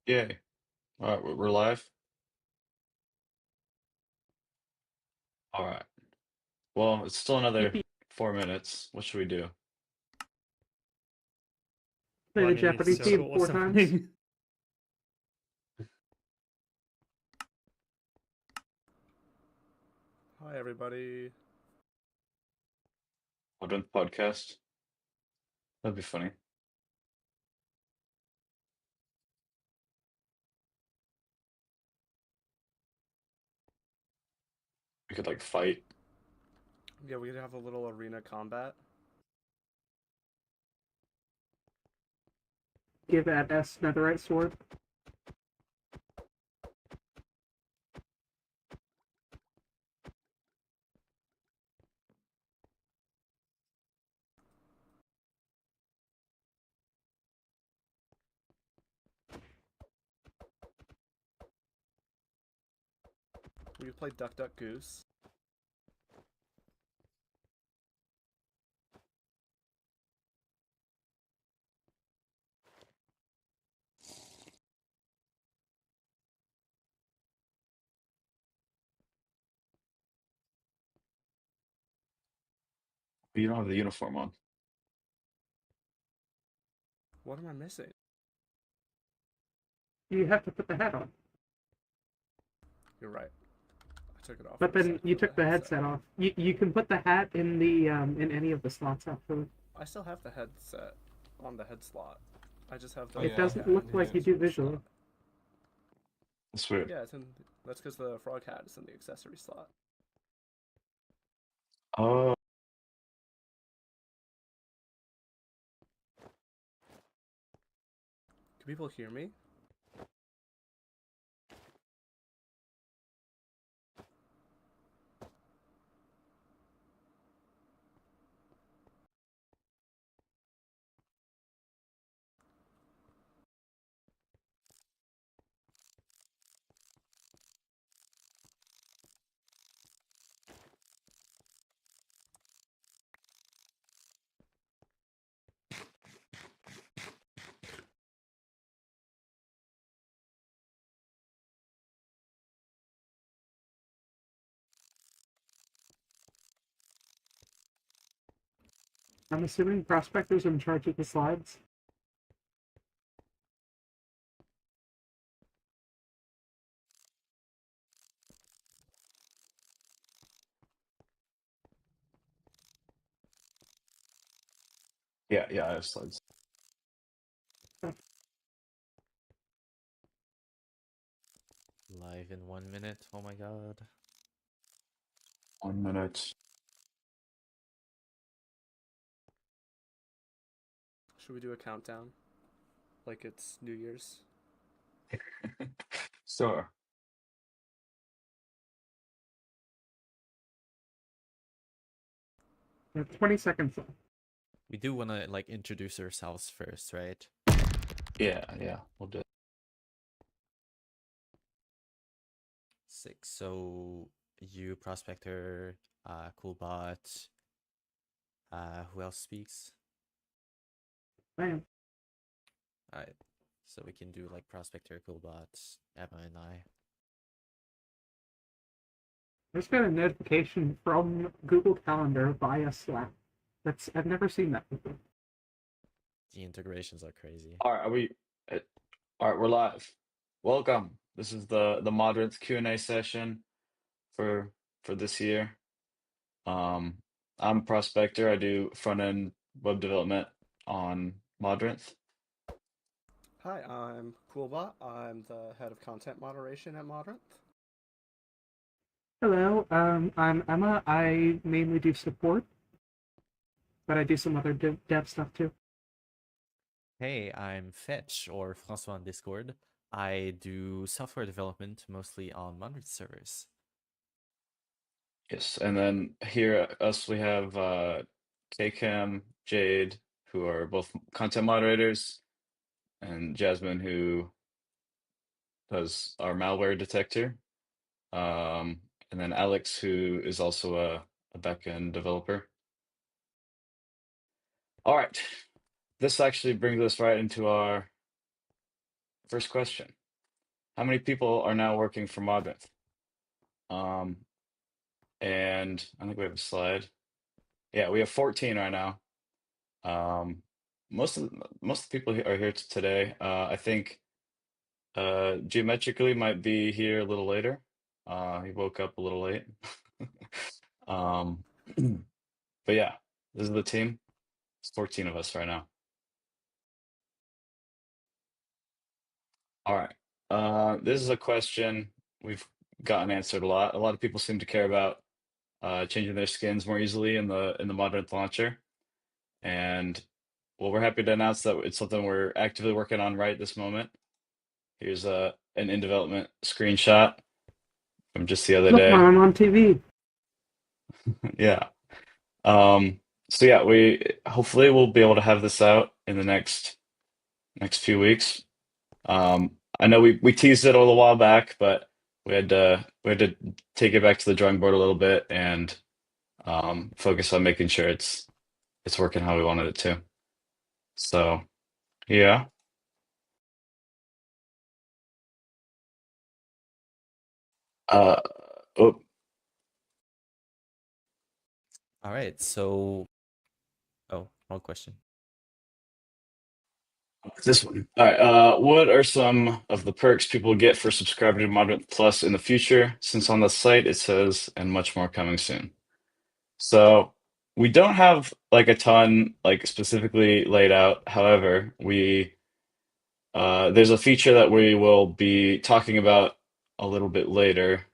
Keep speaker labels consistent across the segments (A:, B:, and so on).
A: Yay. All right, we're live. All right. Well, it's still another
B: Yippee.
A: 4 minutes. What should we do?
B: Play the
C: Run any
B: Jeopardy theme
C: circle or
B: 4 times.
C: something. Hi, everybody.
A: Modrinth podcast. That'd be funny. We could like fight.
C: Yeah, we could have a little arena combat.
B: Give at S netherite sword.
C: We could play Duck Duck Goose.
A: But you don't have the uniform on.
C: What am I missing?
B: You have to put the hat on.
C: You're right. I took it off.
B: But
C: for a
B: then
C: sec
B: you
C: for the
B: took the headset off. You can put the hat in the in any of the slots actually.
C: I still have the headset on the head slot. I just have the.
A: Oh,
B: It
A: yeah.
B: doesn't
C: hat
B: look
C: in the
B: like you do
C: accessory
B: visually.
C: slot.
A: That's weird.
C: Yeah, it's in. That's because the frog hat is in the accessory slot.
A: Oh,
C: Can people hear me?
B: I'm assuming prospectors are in charge of the slides.
A: yeah, I have slides.
D: Live in 1 minute. Oh my god.
A: 1 minute.
C: Should we do a countdown? Like it's New Year's?
A: Sure.
B: You have 20 seconds left.
D: We do want to like introduce ourselves first, right?
A: Yeah, we'll do it.
D: 6. So you, Prospector, Coolbot, who else speaks?
B: Bam.
D: Alright. So we can do like Prospector, Coolbot, Emma, and I.
B: I just got a notification from Google Calendar via Slack. I've never seen that before.
D: The integrations are crazy.
A: All right, all right, we're live. Welcome. This is the Modrinth QNA session for this year. I'm a prospector. I do front-end web development on Modrinth.
C: Hi, I'm Coolbot. I'm the head of content moderation at Modrinth.
B: Hello, I'm Emma. I mainly do support, but I do some other dev stuff too.
D: Hey, I'm Fetch, or Francois on Discord. I do software development mostly on Monetization servers.
A: Yes, and then here we have KCam, Jade, who are both content moderators, and Jasmine, who does our malware detector. And then Alex, who is also a backend developer. All right, this actually brings us right into our first question: how many people are now working for Modrinth? And I think we have a slide. Yeah, we have 14 right now. Most of the people are here today. I think geometrically might be here a little later. He woke up a little late. Um, but yeah, this is the team. It's 14 of us right now. All right. This is a question we've gotten answered a lot. A lot of people seem to care about changing their skins more easily in the Modrinth launcher. And well, we're happy to announce that it's something we're actively working on right this moment. Here's an in development screenshot from just the other
B: Look,
A: day.
B: I'm on TV.
A: Yeah. So yeah, we hopefully we'll be able to have this out in the next few weeks. I know we teased it a little while back, but we had to take it back to the drawing board a little bit and focus on making sure it's working how we wanted it to. So yeah. Uh, oh,
D: All right, so wrong question.
A: this one. All right. What are some of the perks people get for subscribing to Moderate Plus in the future? Since on the site it says, and much more coming soon. So we don't have like a ton like specifically laid out. However, we there's a feature that we will be talking about a little bit later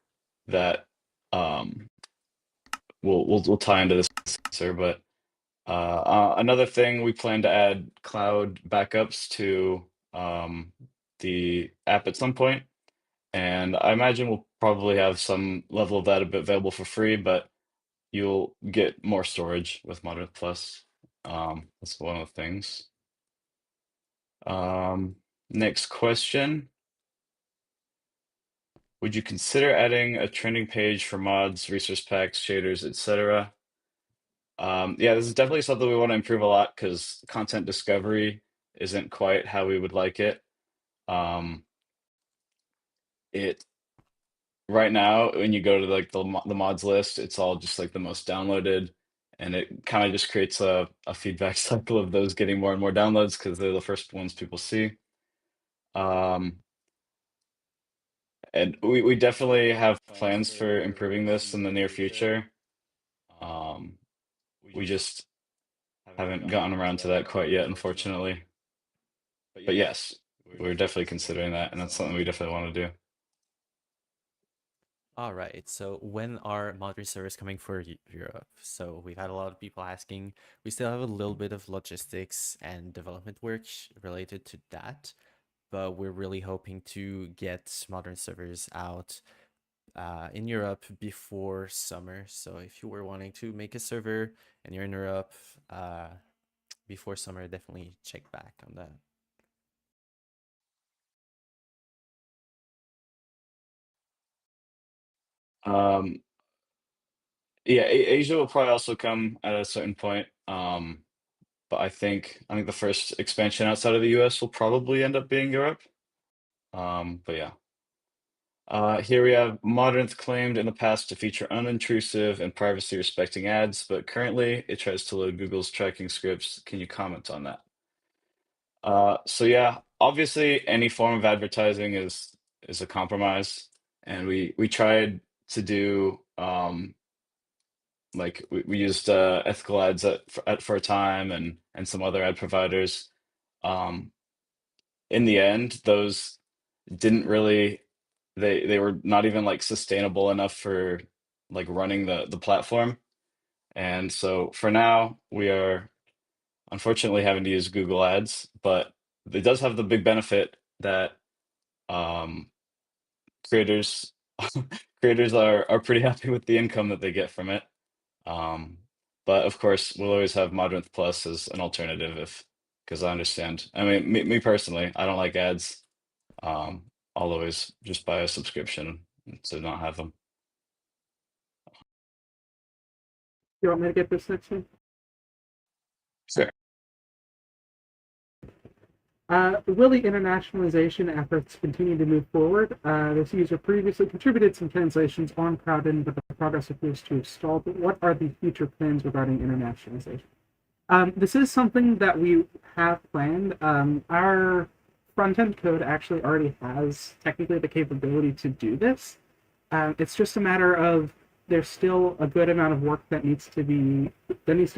A: that um we'll tie into this answer. But another thing, we plan to add cloud backups to the app at some point, and I imagine we'll probably have some level of that a bit available for free, but you'll get more storage with Moderate Plus. That's one of the things. Um, Next question. Would you consider adding a trending page for mods, resource packs, shaders, etc.? Yeah, this is definitely something we want to improve a lot because content discovery isn't quite how we would like it. Um, it right now, when you go to like the mods list, it's all just like the most downloaded, and it kind of just creates a feedback cycle of those getting more and more downloads because they're the first ones people see. Um, and we definitely have plans for improving this in the near future. Um, we just haven't gotten around to that quite yet, unfortunately. But yes, we're definitely considering that, and that's something we definitely want to do.
D: All right, so when are Modern servers coming for Europe? So we've had a lot of people asking. We still have a little bit of logistics and development work related to that, but we're really hoping to get Modern servers out in Europe before summer. So if you were wanting to make a server and you're in Europe before summer, definitely check back on that.
A: Um, yeah, Asia will probably also come at a certain point. But I think the first expansion outside of the US will probably end up being Europe. But yeah. Here we have Modrinth claimed in the past to feature unintrusive and privacy-respecting ads, but currently it tries to load Google's tracking scripts. Can you comment on that? So yeah, obviously any form of advertising is a compromise, and we tried to do like we used ethical ads for a time and some other ad providers. Um, in the end, those didn't really they were not even like sustainable enough for like running the platform. And so for now, we are unfortunately having to use Google Ads, but it does have the big benefit that um, creators creators are pretty happy with the income that they get from it. Um, but of course, we'll always have Modrinth Plus as an alternative if because I understand. I mean, me personally, I don't like ads. Um, I'll always just buy a subscription to not have them.
B: You want me to get this section?
A: Sure.
B: Will the internationalization efforts continue to move forward? This user previously contributed some translations on Crowdin, but the progress appears to have stalled. But what are the future plans regarding internationalization? This is something that we have planned. Our front-end code actually already has technically the capability to do this. It's just a matter of there's still a good amount of work that needs to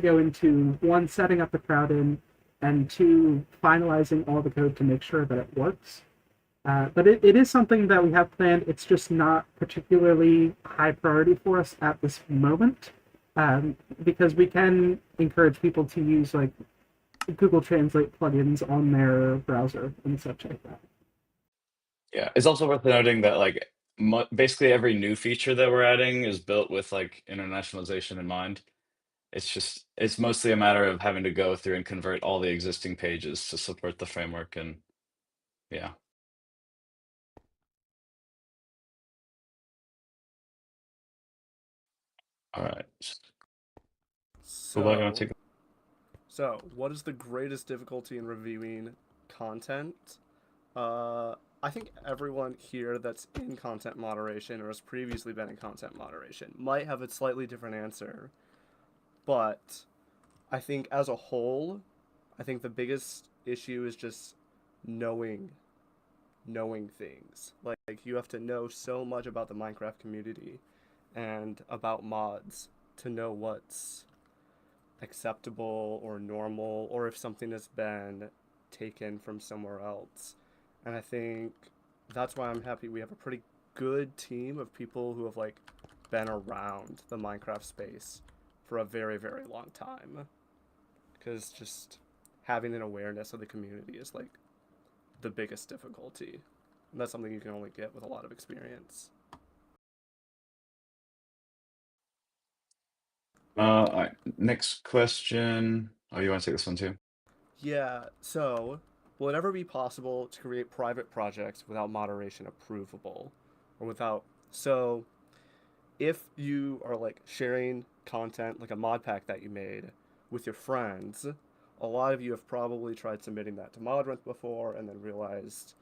B: go into one, setting up the Crowdin, and two, finalizing all the code to make sure that it works. But it is something that we have planned. It's just not particularly high priority for us at this moment, because we can encourage people to use like Google Translate plugins on their browser and such like that.
A: Yeah, it's also worth noting that like basically every new feature that we're adding is built with like internationalization in mind. It's mostly a matter of having to go through and convert all the existing pages to support the framework, and yeah. All right. Kuba, you want to
C: So,
A: take?
C: what is the greatest difficulty in reviewing content? I think everyone here that's in content moderation or has previously been in content moderation might have a slightly different answer, but I think as a whole, I think the biggest issue is just knowing knowing things. Like you have to know so much about the Minecraft community and about mods to know what's acceptable or normal or if something has been taken from somewhere else. And I think that's why I'm happy we have a pretty good team of people who have like been around the Minecraft space for a very, very long time. Because just having an awareness of the community is like the biggest difficulty. And that's something you can only get with a lot of experience.
A: All right. Next question. Oh, you want to take this one too?
C: Yeah, so will it ever be possible to create private projects without moderation approvable? Or without. So, if you are like sharing content, like a mod pack that you made with your friends, a lot of you have probably tried submitting that to Modrinth before and then realized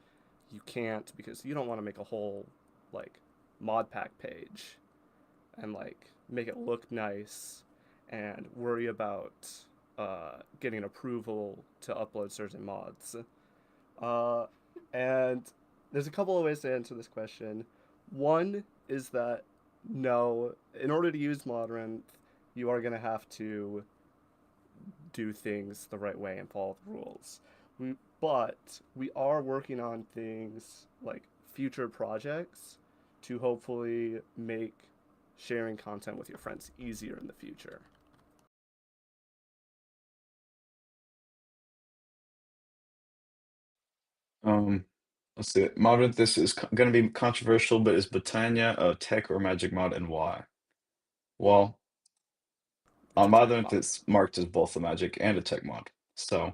C: you can't because you don't want to make a whole like mod pack page and like make it look nice and worry about getting approval to upload certain mods. Uh, and there's a couple of ways to answer this question. One is that no, in order to use Modrinth, you are going to have to do things the right way and follow the rules. But we are working on things like future projects to hopefully make sharing content with your friends easier in the future.
A: Um, let's see. Modern. This is going to be controversial, but is Botania a tech or magic mod, and why? Well,
C: It's
A: on
C: a tech
A: Modern,
C: mod.
A: it's marked as both a magic and a tech mod. So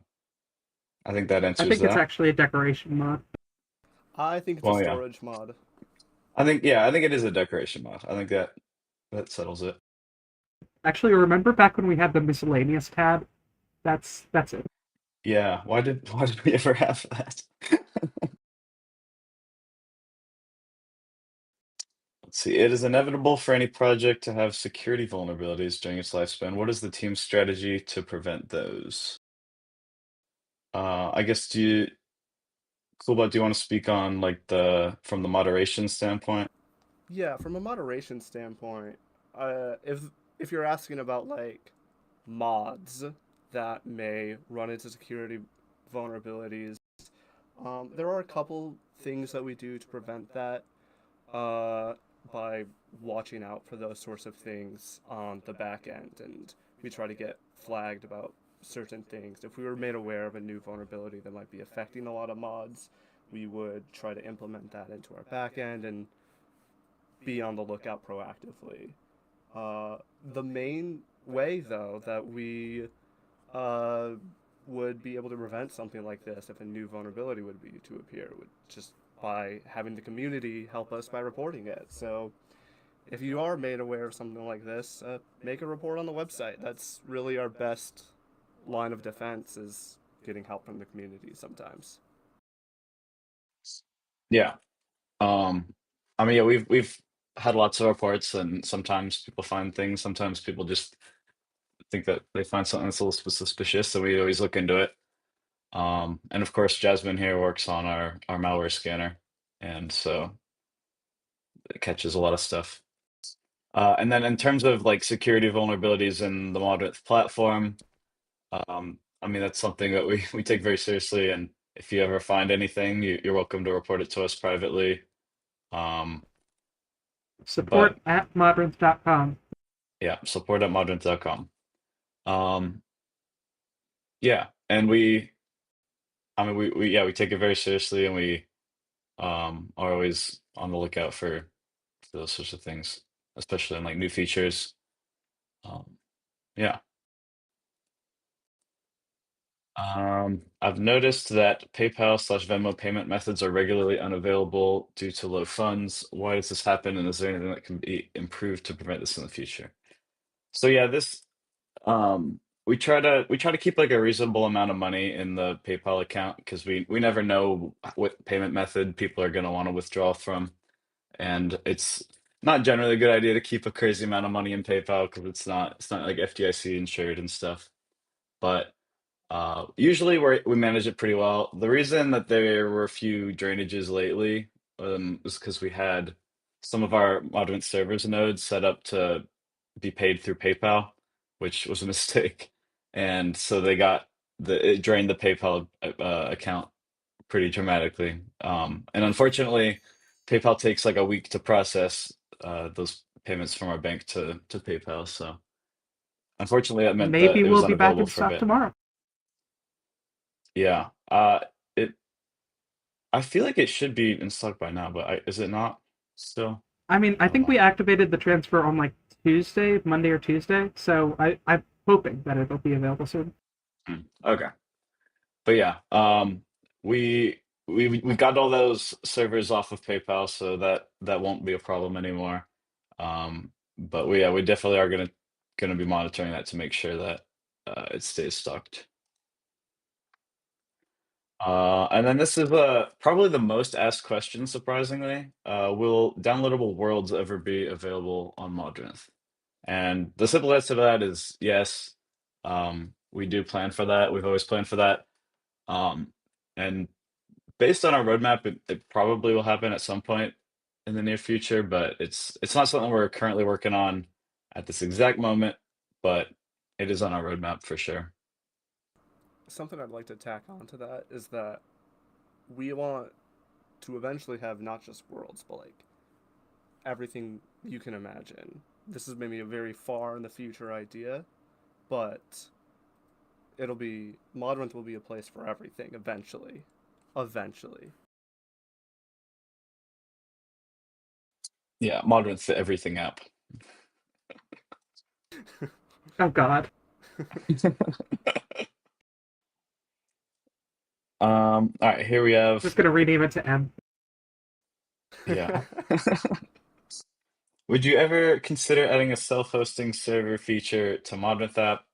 A: I think that
B: I
A: answers
B: think it's
A: that.
B: actually a decoration mod.
C: I think it's a
A: Well, yeah.
C: storage mod.
A: I think it is a decoration mod. I think that settles it.
B: Actually, remember back when we had the miscellaneous tab? That's it.
A: Yeah. Why did we ever have that? Let's see. It is inevitable for any project to have security vulnerabilities during its lifespan. What is the team's strategy to prevent those? I guess Kulba, do you want to speak on like from the moderation standpoint?
C: Yeah, from a moderation standpoint, if you're asking about like mods that may run into security vulnerabilities, there are a couple things that we do to prevent that uh, by watching out for those sorts of things on the back end, and we try to get flagged about certain things. If we were made aware of a new vulnerability that might be affecting a lot of mods, we would try to implement that into our back end and be on the lookout proactively. The main way, though, that we uh, would be able to prevent something like this if a new vulnerability would be to appear would just by having the community help us by reporting it. So if you are made aware of something like this, make a report on the website. That's really our best line of defense is getting help from the community sometimes.
A: Yeah. I mean, yeah, we've had lots of reports, and sometimes people find things. Sometimes people just think that they find something that's a little suspicious, so we always look into it. And of course, Jasmine here works on our malware scanner, and so it catches a lot of stuff. And then in terms of like security vulnerabilities in the Modrinth platform, I mean that's something that we take very seriously. And if you ever find anything, you're welcome to report it to us privately. Um,
B: Support
A: but
B: at modrinth.com.
A: yeah, support at modrinth.com. Um, yeah, and I mean, we take it very seriously, and we are always on the lookout for those sorts of things, especially in like new features. Um, yeah. I've noticed that PayPal/Venmo payment methods are regularly unavailable due to low funds. Why does this happen, and is there anything that can be improved to prevent this in the future? So yeah, this we try to keep like a reasonable amount of money in the PayPal account because we never know what payment method people are going to want to withdraw from, and it's not generally a good idea to keep a crazy amount of money in PayPal because it's not like FDIC insured and stuff. But usually we manage it pretty well. The reason that there were a few drainages lately was because we had some of our Modern servers nodes set up to be paid through PayPal, which was a mistake, and so it drained the PayPal account pretty dramatically. And unfortunately, PayPal takes like a week to process those payments from our bank to PayPal. So unfortunately, that meant
B: Maybe
A: that it was
B: we'll be back
A: unavailable
B: in
A: for a
B: stock
A: bit.
B: tomorrow.
A: Yeah. It I feel like it should be in stock by now, but is it not still?
B: I mean, I
A: Hold
B: think we
A: on.
B: activated the transfer on like Tuesday, Monday or Tuesday, so I'm hoping that it'll be available soon.
A: Okay. But yeah, we got all those servers off of PayPal, so that won't be a problem anymore. But we definitely are gonna be monitoring that to make sure that it stays stocked. And then this is probably the most asked question, surprisingly. Will downloadable worlds ever be available on Modrinth? And the simple answer to that is yes. We do plan for that. We've always planned for that. Um, and based on our roadmap, it probably will happen at some point in the near future, but it's not something we're currently working on at this exact moment, but it is on our roadmap for sure.
C: Something I'd like to tack on to that is that we want to eventually have not just worlds, but like everything you can imagine. This is maybe a very far in the future idea, but it'll be Modrinth will be a place for everything eventually. Eventually.
A: Yeah, Modrin's the everything app.
B: Oh God.
A: All right, here we have,
B: Just gonna rename it to M.
A: yeah. Would you ever consider adding a self-hosting server feature to Modrinth app,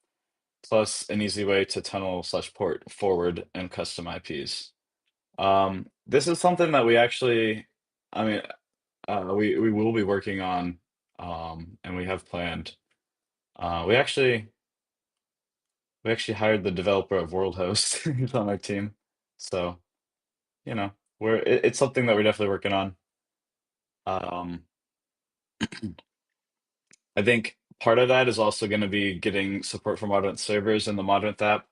A: plus an easy way to tunnel/port forward and custom IPs? This is something that we actually, I mean, we will be working on, and we have planned. Uh, we actually we actually hired the developer of WorldHost. He's on our team, so you know it's something that we're definitely working on. Um, I think part of that is also going to be getting support for Modern servers in the Modern app.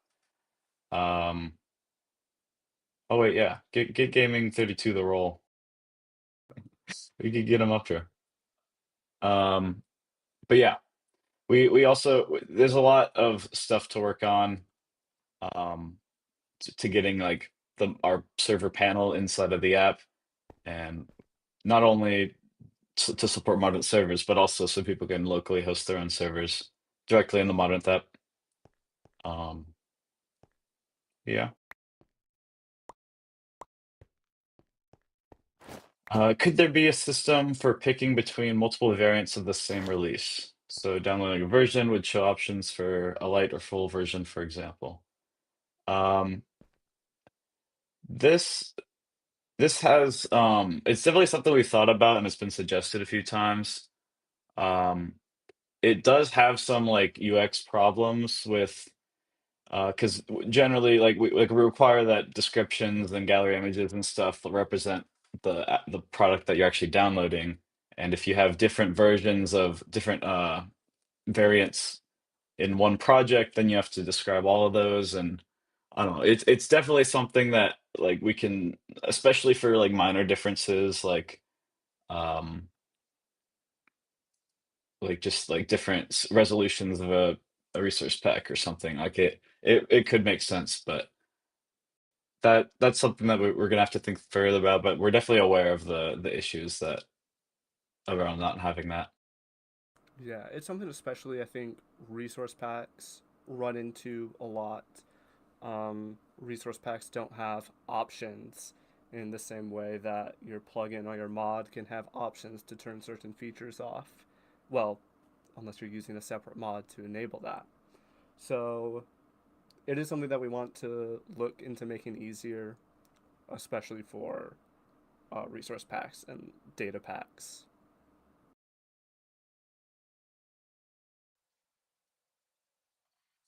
A: Um, oh wait, yeah, get gaming 32 the role. We could get him up here. Um, but yeah, we also there's a lot of stuff to work on. Um, to getting like our server panel inside of the app, and not only to support modern servers, but also so people can locally host their own servers directly in the modern app. Um, yeah. Could there be a system for picking between multiple variants of the same release? So downloading a version would show options for a light or full version, for example. Um, this This has it's definitely something we thought about and it's been suggested a few times. Um, it does have some like UX problems with because generally we require that descriptions and gallery images and stuff represent the product that you're actually downloading. And if you have different versions of different variants in one project, then you have to describe all of those. And I don't know, it's definitely something that like we can, especially for like minor differences, um like just like different resolutions of a resource pack or something. Like it could make sense, but that's something that we're gonna have to think further about. But we're definitely aware of the issues that around not having that.
C: Yeah, it's something especially I think resource packs run into a lot. Resource packs don't have options in the same way that your plugin or your mod can have options to turn certain features off. Well, unless you're using a separate mod to enable that. So it is something that we want to look into making easier, especially for resource packs and data packs.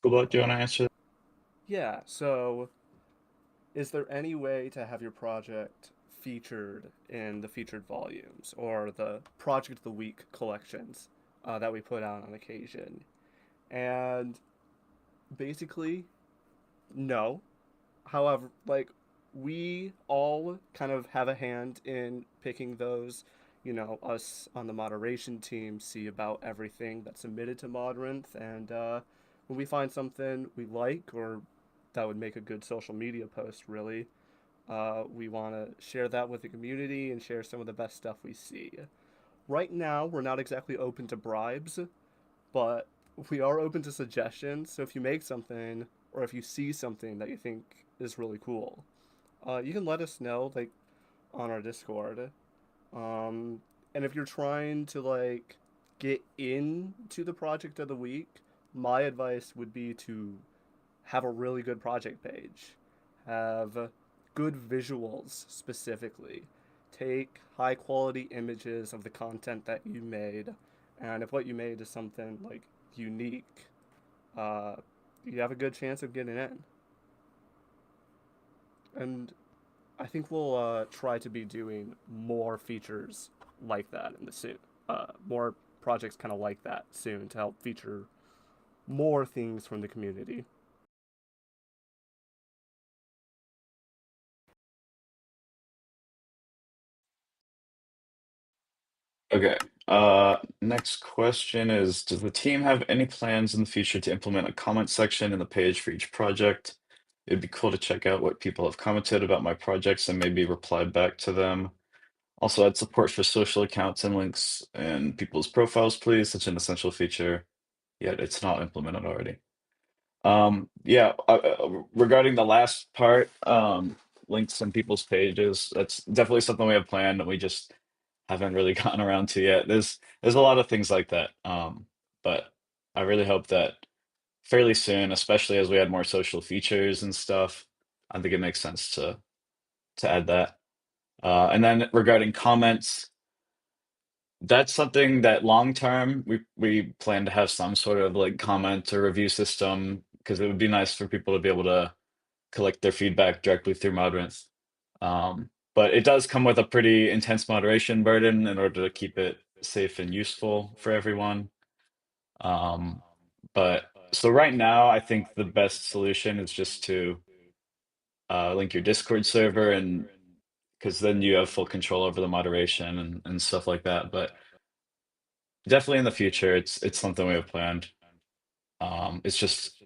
A: Cool, do you want to answer?
C: Yeah, so is there any way to have your project featured in the featured volumes or the project of the week collections that we put out on occasion? And basically, no. However, like we all kind of have a hand in picking those. You know, us on the moderation team see about everything that's submitted to Modrinth, and when we find something we like or that would make a good social media post, really, we want to share that with the community and share some of the best stuff we see. Right now, we're not exactly open to bribes, but we are open to suggestions. So if you make something or if you see something that you think is really cool, you can let us know like on our Discord. Um, and if you're trying to like get into the project of the week, my advice would be to have a really good project page, have good visuals specifically, take high quality images of the content that you made, and if what you made is something like unique, uh, you have a good chance of getting in. And I think we'll try to be doing more features like that in the soon. More projects kind of like that soon to help feature more things from the community.
A: Okay. Next question is, does the team have any plans in the future to implement a comment section in the page for each project? It'd be cool to check out what people have commented about my projects and maybe reply back to them. Also, add support for social accounts and links in people's profiles, please. Such an essential feature, yet it's not implemented already. Yeah, regarding the last part, links in people's pages, that's definitely something we have planned and we just haven't really gotten around to yet. There's a lot of things like that. But I really hope that fairly soon, especially as we add more social features and stuff, I think it makes sense to add that. And then regarding comments, that's something that long term we plan to have some sort of like comment or review system because it would be nice for people to be able to collect their feedback directly through Modrinth. But it does come with a pretty intense moderation burden in order to keep it safe and useful for everyone. Um, but so right now, I think the best solution is just to link your Discord server and because then you have full control over the moderation and stuff like that. But definitely in the future, it's something we have planned. It's just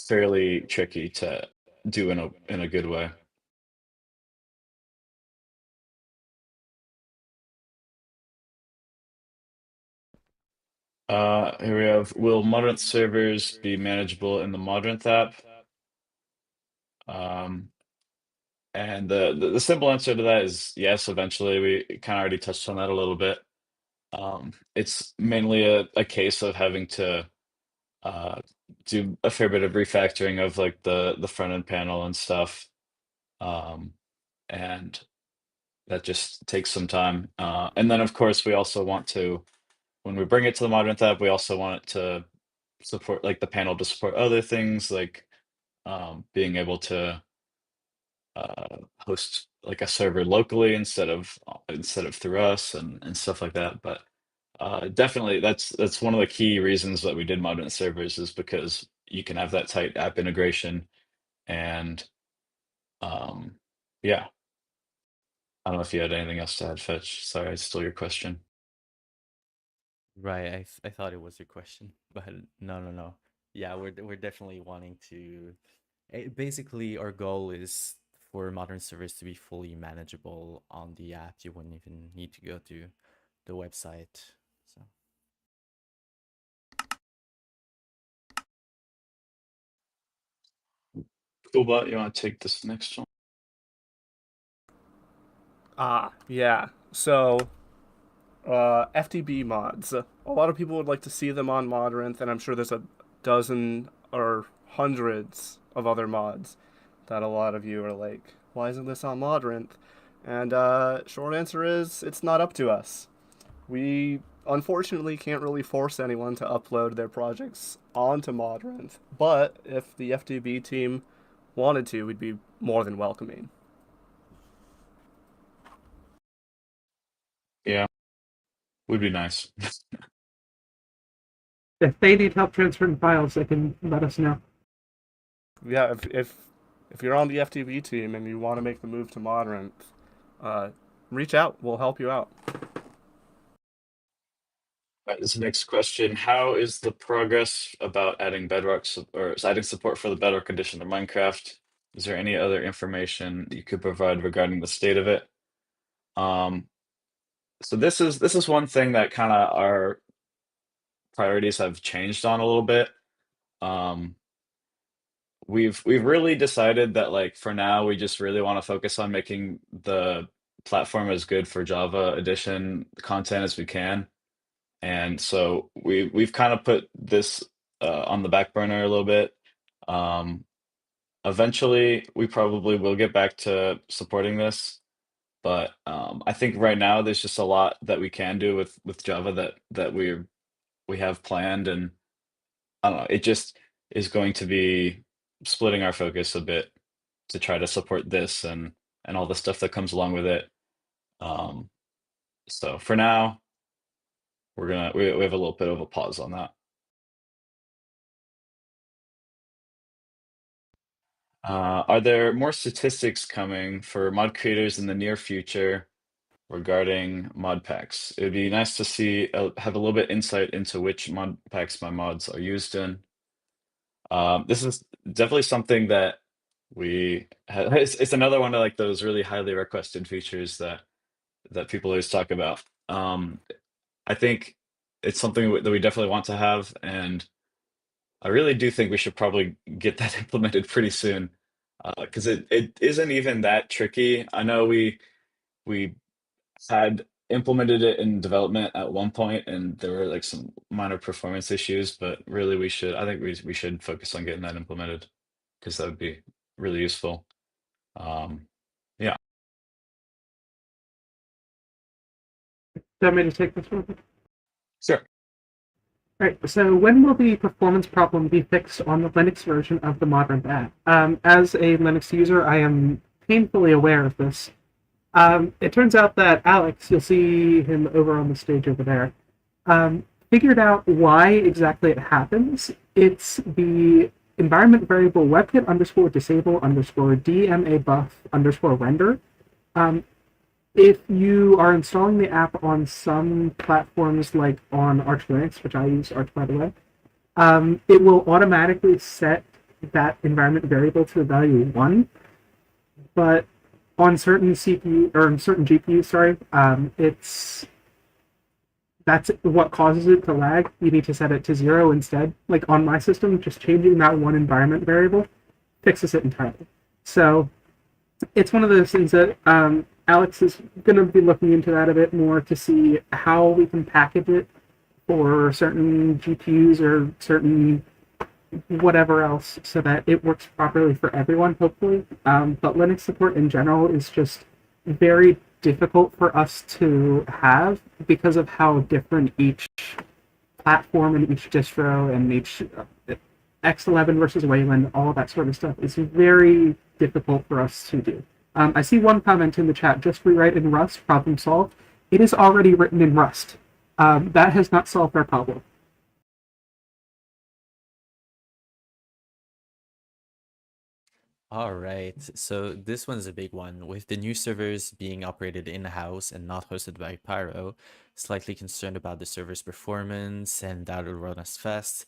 A: fairly tricky to do in a good way. Here we have, will Modrinth servers be manageable in the Modrinth app? Um, and the simple answer to that is yes, eventually. We kind of already touched on that a little bit. It's mainly a case of having to uh, do a fair bit of refactoring of like the front end panel and stuff. Um, and that just takes some time. And then of course we also want to, when we bring it to the Modrinth app, we also want it to support like the panel to support other things like being able to host like a server locally instead of through us and stuff like that. But definitely that's one of the key reasons that we did Modrinth servers is because you can have that tight app integration and um, yeah. I don't know if you had anything else to add, Fetch. Sorry, I stole your question.
D: Right, I thought it was your question, but no, no, no. Yeah, we're definitely wanting to. Basically, our goal is for modern servers to be fully manageable on the app. You wouldn't even need to go to the website. So
A: Coolbot, you want to take this next one?
C: Yeah. So, FTB mods. A lot of people would like to see them on Modrinth, and I'm sure there's a dozen or hundreds of other mods that a lot of you are like, why isn't this on Modrinth? And short answer is, it's not up to us. We unfortunately can't really force anyone to upload their projects onto Modrinth, but if the FTB team wanted to, we'd be more than welcoming.
A: Yeah, would be nice.
B: If they need help transferring files, they can let us know.
C: Yeah, if you're on the FTB team and you want to make the move to Modrinth, reach out. We'll help you out.
A: Right, this next question: how is the progress about adding adding support for the Bedrock edition of Minecraft? Is there any other information you could provide regarding the state of it? Um, so this is one thing that kind of our priorities have changed on a little bit. Um, we've really decided that like for now we just really want to focus on making the platform as good for Java edition content as we can. And so we've kind of put this on the back burner a little bit. Um, Eventually, we probably will get back to supporting this, but I think right now there's just a lot that we can do with Java that we have planned, and I don't know. It just is going to be splitting our focus a bit to try to support this and all the stuff that comes along with it. Um, so for now, we have a little bit of a pause on that. Are there more statistics coming for mod creators in the near future regarding mod packs? It would be nice to see have a little bit insight into which mod packs my mods are used in. This is definitely something that it's another one of like those really highly requested features that people always talk about. I think it's something that we definitely want to have, and I really do think we should probably get that implemented pretty soon, because it isn't even that tricky. I know we had implemented it in development at one point, and there were like some minor performance issues, but really I think we should focus on getting that implemented because that would be really useful. Um, yeah,
B: Do you want me to take this one?
A: sure.
B: Right, so when will the performance problem be fixed on the Linux version of the Modrinth app? As a Linux user, I am painfully aware of this. It turns out that Alex, you'll see him over on the stage over there, figured out why exactly it happens. It's the environment variable webkit underscore disable underscore DMA buff underscore render. Um, if you are installing the app on some platforms like on Arch Linux, which I use Arch by the way, it will automatically set that environment variable to the value 1, but on certain CPU or on certain GPUs, sorry, that's what causes it to lag. You need to set it to 0 instead. Like on my system, just changing that one environment variable fixes it entirely. So it's one of those things that Alex is going to be looking into that a bit more to see how we can package it for certain GPUs or certain whatever else so that it works properly for everyone, hopefully. But Linux support in general is just very difficult for us to have because of how different each platform and each distro and each X11 versus Wayland, all that sort of stuff is very difficult for us to do. I see one comment in the chat, just rewrite in Rust, problem solved. It is already written in Rust. That has not solved our problem.
D: All right, so this one's a big one. With the new servers being operated in-house and not hosted by Pyro, slightly concerned about the server's performance and that it'll run as fast.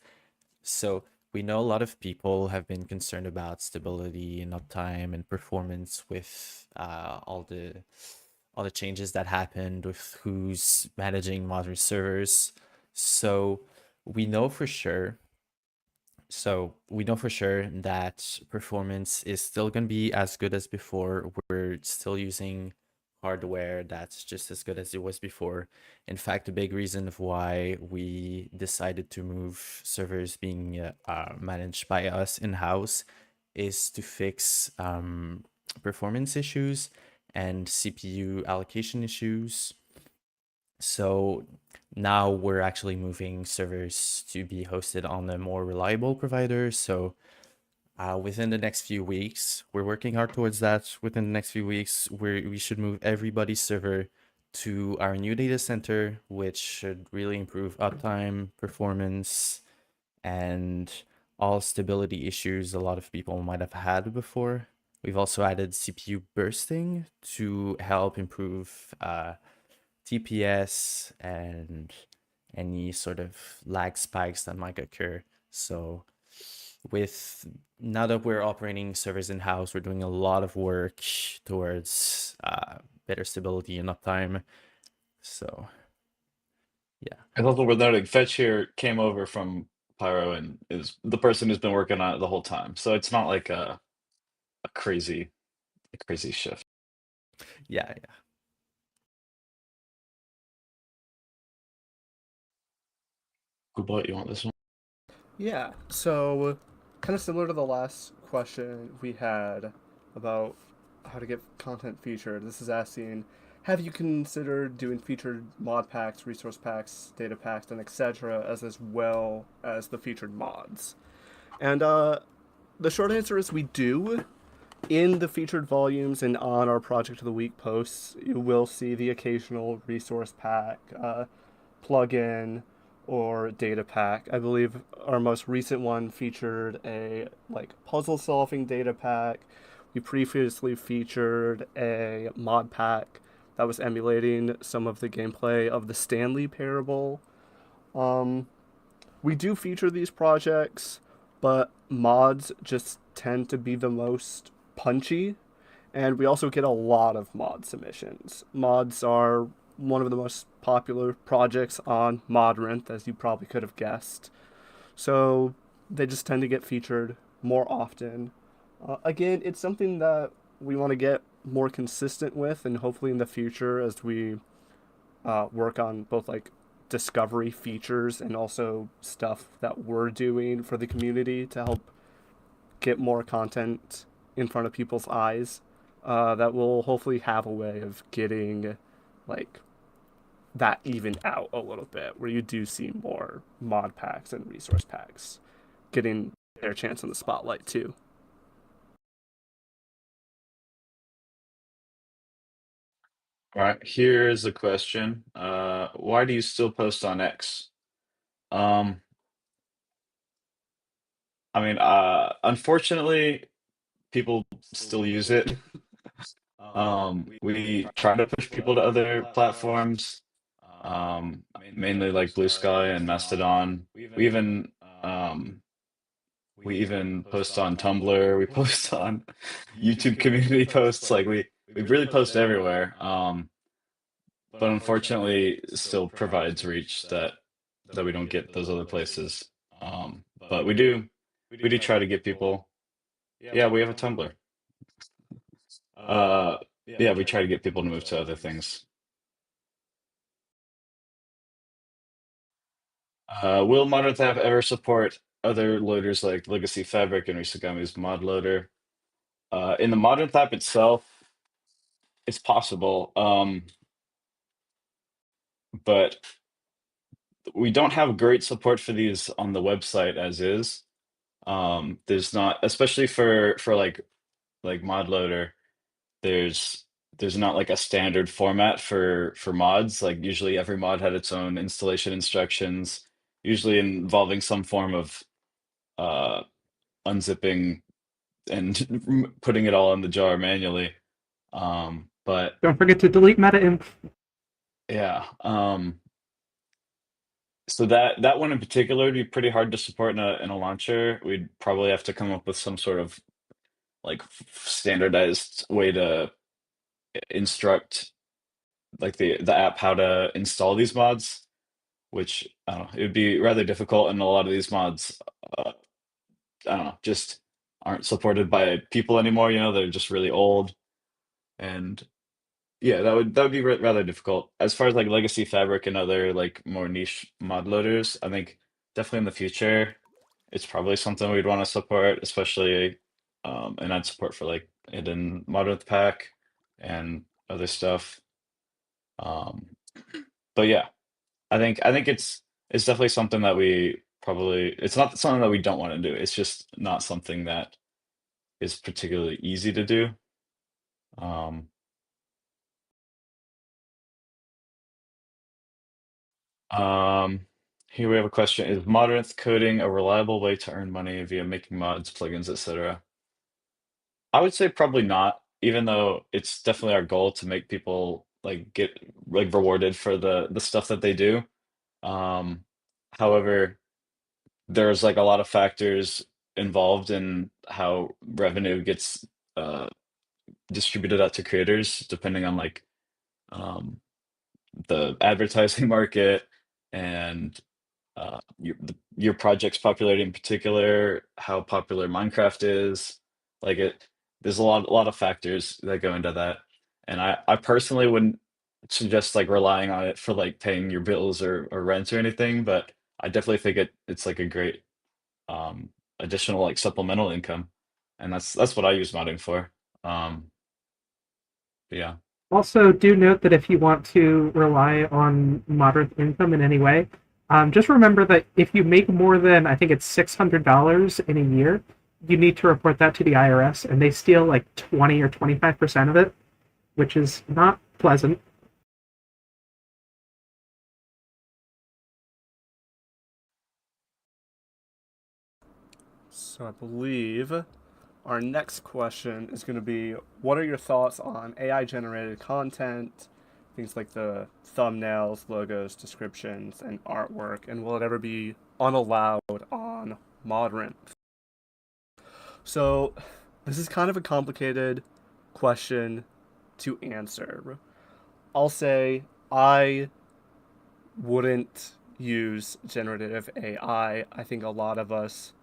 D: So we know a lot of people have been concerned about stability and uptime and performance with all the changes that happened with who's managing modern servers. So we know for sure that performance is still going to be as good as before. We're still using hardware that's just as good as it was before. In fact, a big reason of why we decided to move servers being managed by us in-house is to fix performance issues and CPU allocation issues. So now we're actually moving servers to be hosted on a more reliable provider. So within the next few weeks, we're working hard towards that. Within the next few weeks, we should move everybody's server to our new data center, which should really improve uptime, performance, and all stability issues a lot of people might have had before. We've also added CPU bursting to help improve TPS and any sort of lag spikes that might occur. So with now that we're operating servers in-house, we're doing a lot of work towards better stability and uptime. So yeah.
A: And also we're noting Fetch here came over from Pyro and is the person who's been working on it the whole time. So it's not like a crazy shift.
D: Yeah.
A: Kubot, you want this one?
C: Yeah, so kind of similar to the last question we had about how to get content featured. This is asking, have you considered doing featured mod packs, resource packs, data packs, and etc. as well as the featured mods? And the short answer is we do. In the featured volumes and on our Project of the Week posts, you will see the occasional resource pack, plugin, or data pack. I believe our most recent one featured a puzzle solving data pack. We previously featured a mod pack that was emulating some of the gameplay of the Stanley Parable. We do feature these projects, but mods just tend to be the most punchy, and we also get a lot of mod submissions. Mods are one of the most popular projects on Modrinth, as you probably could have guessed. So they just tend to get featured more often. Again, it's something that we want to get more consistent with, and hopefully in the future, as we work on both discovery features and also stuff that we're doing for the community to help get more content in front of people's eyes, that will hopefully have a way of getting that evened out a little bit, where you do see more mod packs and resource packs getting their chance in the spotlight too.
A: All right, here's a question. Why do you still post on X? I mean, unfortunately, people still use it. We try to push people to other platforms, mainly like Blue Sky and Mastodon. We even um, we even post on Tumblr. We post on YouTube community posts. Like we really post everywhere. But unfortunately, it still provides reach that we don't get those other places. But we do try to get people. Yeah, we have a Tumblr. Uh, yeah, we try to get people to move to other things. Will Modern Theft ever support other loaders like Legacy Fabric and Risugami's mod loader? In the Modern Theft itself, it's possible. But we don't have great support for these on the website as is. There's not, especially for like mod loader, there's there's not like a standard format for mods. Like usually every mod had its own installation instructions, usually involving some form of uh unzipping and putting it all in the jar manually. But
B: Don't forget to delete meta inf.
A: yeah, so that one in particular would be pretty hard to support in a launcher. We'd probably have to come up with some sort of like standardized way to instruct like the app how to install these mods, which I don't know, it would be rather difficult, and a lot of these mods, I don't know, just aren't supported by people anymore. You know, they're just really old, and yeah, that would be rather difficult. As far as like Legacy Fabric and other like more niche mod loaders, I think definitely in the future, it's probably something we'd want to support, especially and I'd support for like it in Modrinth Pack and other stuff. Um, but yeah, I think it's definitely something that we probably it's not something that we don't want to do. It's just not something that is particularly easy to do. Um, Um, Here we have a question. Is Modrinth coding a reliable way to earn money via making mods, plugins, etc.? I would say probably not, even though it's definitely our goal to make people like get like rewarded for the stuff that they do. Um, However, there's like a lot of factors involved in how revenue gets uh distributed out to creators, depending on like um the advertising market and your project's popularity in particular, how popular Minecraft is. Like there's a lot of factors that go into that, and I personally wouldn't suggest like relying on it for like paying your bills or rent or anything, but I definitely think it's like a great um, additional like supplemental income, and that's what I use modding for. Um, yeah.
B: Also, do note that if you want to rely on moderate income in any way, just remember that if you make more than, I think it's $600 in a year, you need to report that to the IRS, and they steal like 20 or 25% of it, which is not pleasant.
C: So I believe our next question is going to be, what are your thoughts on AI generated content, things like the thumbnails, logos, descriptions, and artwork, and will it ever be unallowed on Modrinth? So this is kind of a complicated question to answer. I'll say I wouldn't use generative AI. I think a lot of us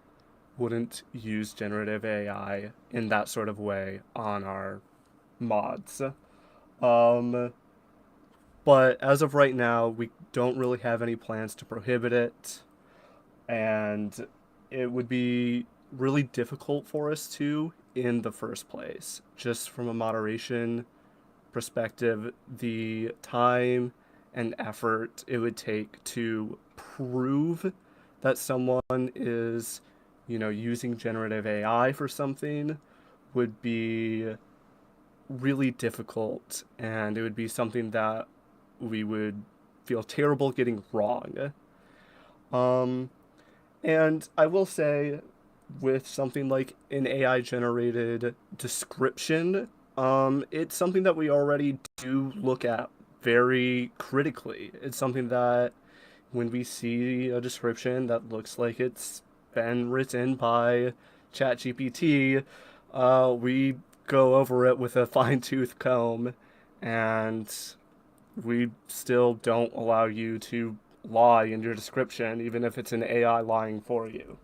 C: wouldn't use generative AI in that sort of way on our mods. Um, but as of right now, we don't really have any plans to prohibit it, and it would be really difficult for us to in the first place. Just from a moderation perspective, the time and effort it would take to prove that someone is, using generative AI for something would be really difficult, and it would be something that we would feel terrible getting wrong. Um, and I will say, with something like an AI generated description, it's something that we already do look at very critically. It's something that when we see a description that looks like it's been written by ChatGPT, we go over it with a fine tooth comb, and we still don't allow you to lie in your description, even if it's an AI lying for you.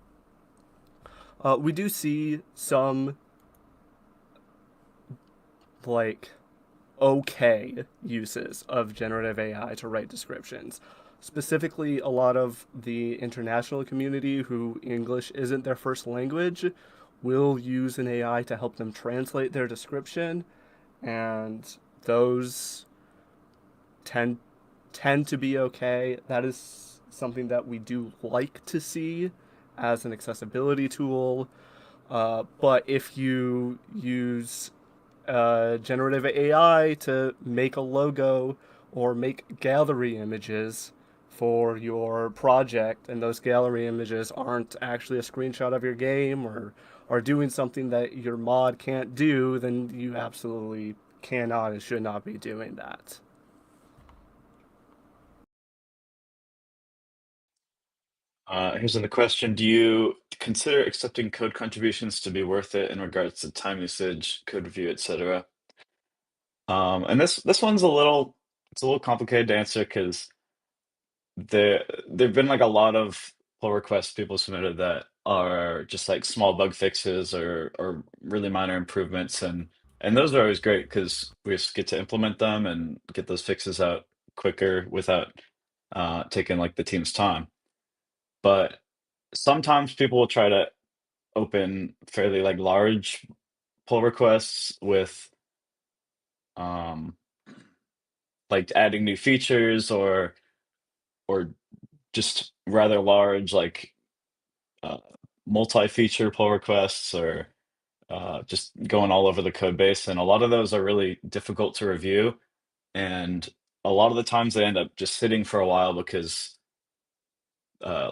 C: We do see some, like, okay uses of generative AI to write descriptions. Specifically, a lot of the international community who English isn't their first language will use an AI to help them translate their description, and those tend tend to be okay. That is something that we do like to see as an accessibility tool. But if you use generative AI to make a logo or make gallery images for your project, and those gallery images aren't actually a screenshot of your game or are doing something that your mod can't do, then you absolutely cannot and should not be doing that.
A: Here's another question. Do you consider accepting code contributions to be worth it in regards to time usage, code review, etc.? And this one's a little complicated to answer because there've been like a lot of pull requests people submitted that are just like small bug fixes or really minor improvements, and those are always great because we just get to implement them and get those fixes out quicker without taking like the team's time. But sometimes people will try to open fairly like large pull requests with um like adding new features or just rather large like uh, multi-feature pull requests or just going all over the code base, and a lot of those are really difficult to review, and a lot of the times they end up just sitting for a while because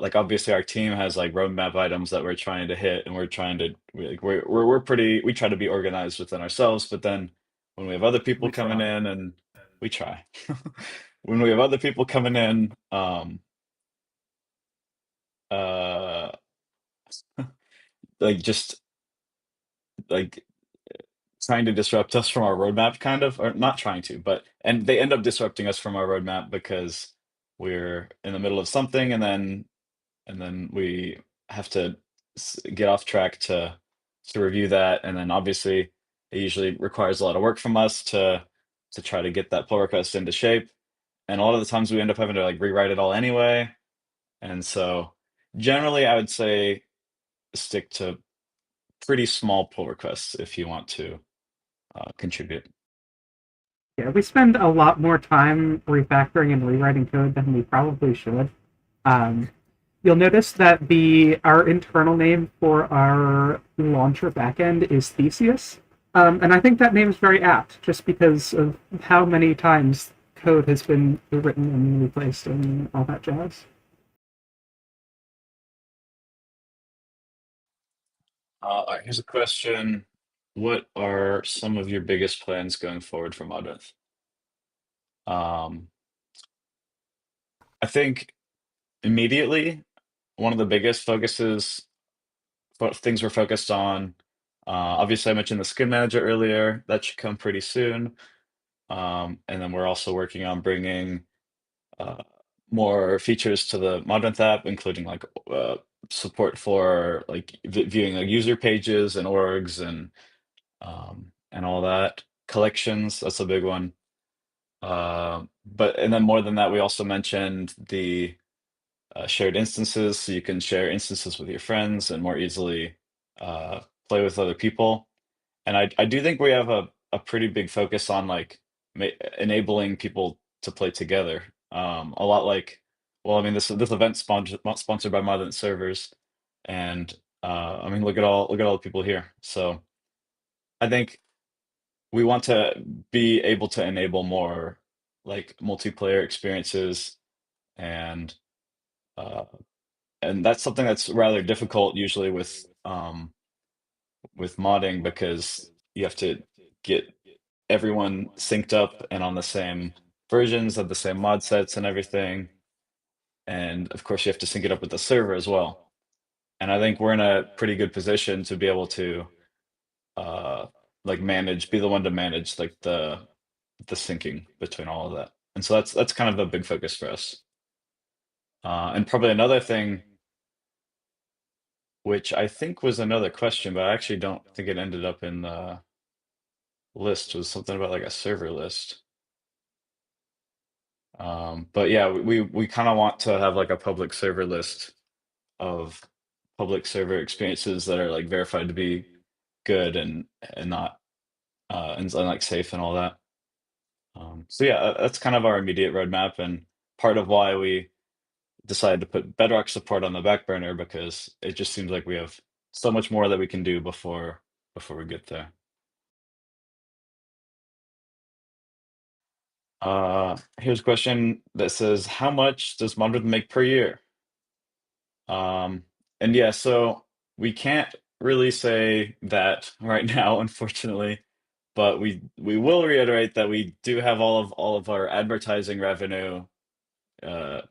A: like obviously our team has like roadmap items that we're trying to hit, and we're trying to we're pretty, we try to be organized within ourselves, but then when we have other people
C: We
A: coming
C: try.
A: in and we try when we have other people coming in uh like just like trying to disrupt us from our roadmap kind of, or not trying to, but and they end up disrupting us from our roadmap because we're in the middle of something, and then we have to get off track to review that, and then obviously it usually requires a lot of work from us to try to get that pull request into shape, and a lot of the times we end up having to like rewrite it all anyway, and so generally I would say stick to pretty small pull requests if you want to contribute.
B: Yeah, we spend a lot more time refactoring and rewriting code than we probably should. Um, you'll notice that the our internal name for our launcher backend is Theseus, and I think that name is very apt, just because of how many times code has been rewritten and replaced and all that jazz.
A: All right, here's a question. What are some of your biggest plans going forward for Modrinth? Um, I think immediately one of the biggest focuses, things we're focused on. Obviously, I mentioned the skin manager earlier. That should come pretty soon. And then we're also working on bringing uh, more features to the Modrinth app, including like support for like viewing like user pages and orgs and all that. Collections, that's a big one. But and then more than that, we also mentioned the shared instances, so you can share instances with your friends and more easily uh, play with other people. And I do think we have a pretty big focus on like enabling people to play together. A lot like, well, I mean, this event sponsored by Modern Servers, and I mean, look at all the people here. So I think we want to be able to enable more like multiplayer experiences, and uh, and that's something that's rather difficult usually with modding because you have to get everyone synced up and on the same versions of the same mod sets and everything, and of course you have to sync it up with the server as well. And I think we're in a pretty good position to be able to uh like manage, be the one to manage like the syncing between all of that. And so that's kind of a big focus for us. And probably another thing, which I think was another question, but I actually don't think it ended up in the list, was something about like a server list. But yeah, we kind of want to have like a public server list of public server experiences that are like verified to be good and not and like safe and all that. So yeah, that's kind of our immediate roadmap, and part of why we decided to put Bedrock support on the back burner, because it just seems like we have so much more that we can do before we get there. Here's a question that says, "How much does Modrinth make per year?" Um, and yeah, so we can't really say that right now, unfortunately, but we will reiterate that we do have all of our advertising revenue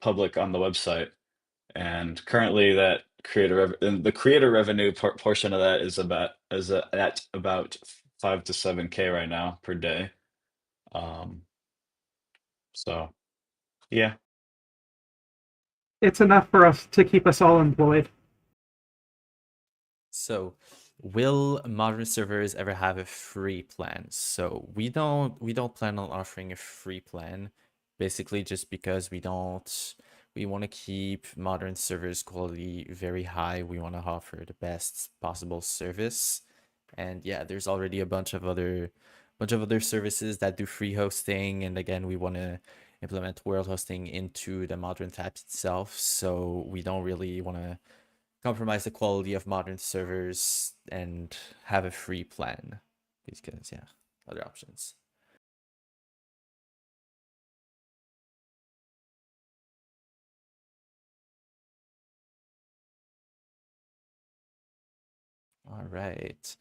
A: public on the website, and currently that and the creator revenue portion of that at about 5 to 7K right now per day. Um, so yeah.
B: It's enough for us to keep us all employed.
D: So, will modern servers ever have a free plan? So we don't plan on offering a free plan, basically just because we want to keep modern servers quality very high. We want to offer the best possible service. And yeah, there's already a bunch of other services that do free hosting, and again, we want to implement world hosting into the modern app itself, so we don't really want to compromise the quality of modern servers and have a free plan because yeah, other options. All right.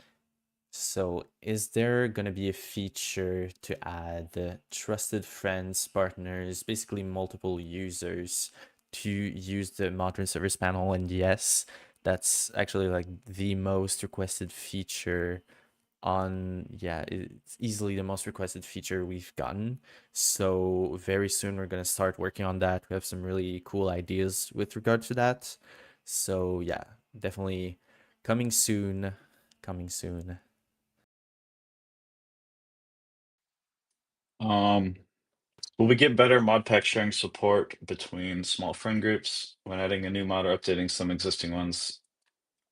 D: So is there gonna be a feature to add trusted friends, partners, basically multiple users to use the modern service panel? And yes, that's actually like the most requested feature it's easily the most requested feature we've gotten. So very soon we're gonna start working on that. We have some really cool ideas with regard to that. So yeah, definitely coming soon. Coming soon.
A: Um, will we get better mod pack sharing support between small friend groups when adding a new mod or updating some existing ones?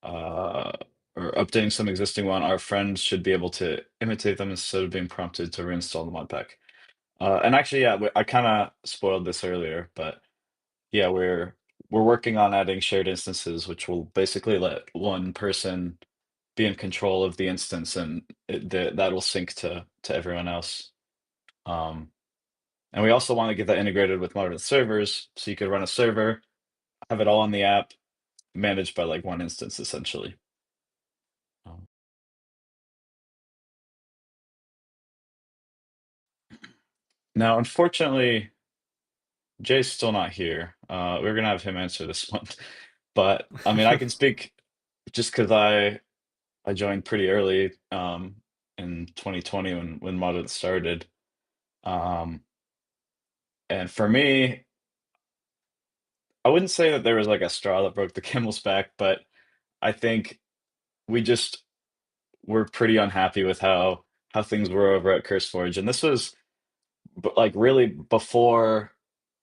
A: Uh, or updating some existing one, our friends should be able to imitate them instead of being prompted to reinstall the mod pack. And actually, yeah, I kind of spoiled this earlier, but yeah, we're working on adding shared instances, which will basically let one person be in control of the instance, and that'll sync to everyone else. Um, and we also want to get that integrated with Modern servers, so you could run a server, have it all on the app, managed by like one instance essentially. Um, Now, unfortunately, Jay's still not here. We're gonna have him answer this one, but I mean, I can speak just because I joined pretty early in 2020 when Modern started. Um, and for me, I wouldn't say that there was like a straw that broke the camel's back, but I think we just were pretty unhappy with how things were over at CurseForge, and this was like really before,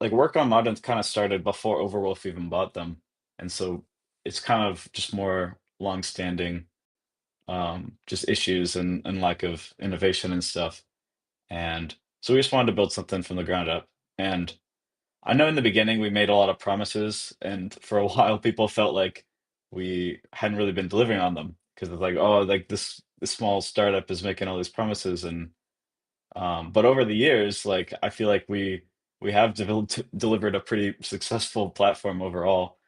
A: like work on Modern kind of started before Overwolf even bought them, and so it's kind of just more long-standing just issues and lack of innovation and stuff. And so we just wanted to build something from the ground up. And I know in the beginning we made a lot of promises, and for a while people felt like we hadn't really been delivering on them because it's like, oh, like this small startup is making all these promises, and but over the years, like I feel like we have delivered a pretty successful platform overall.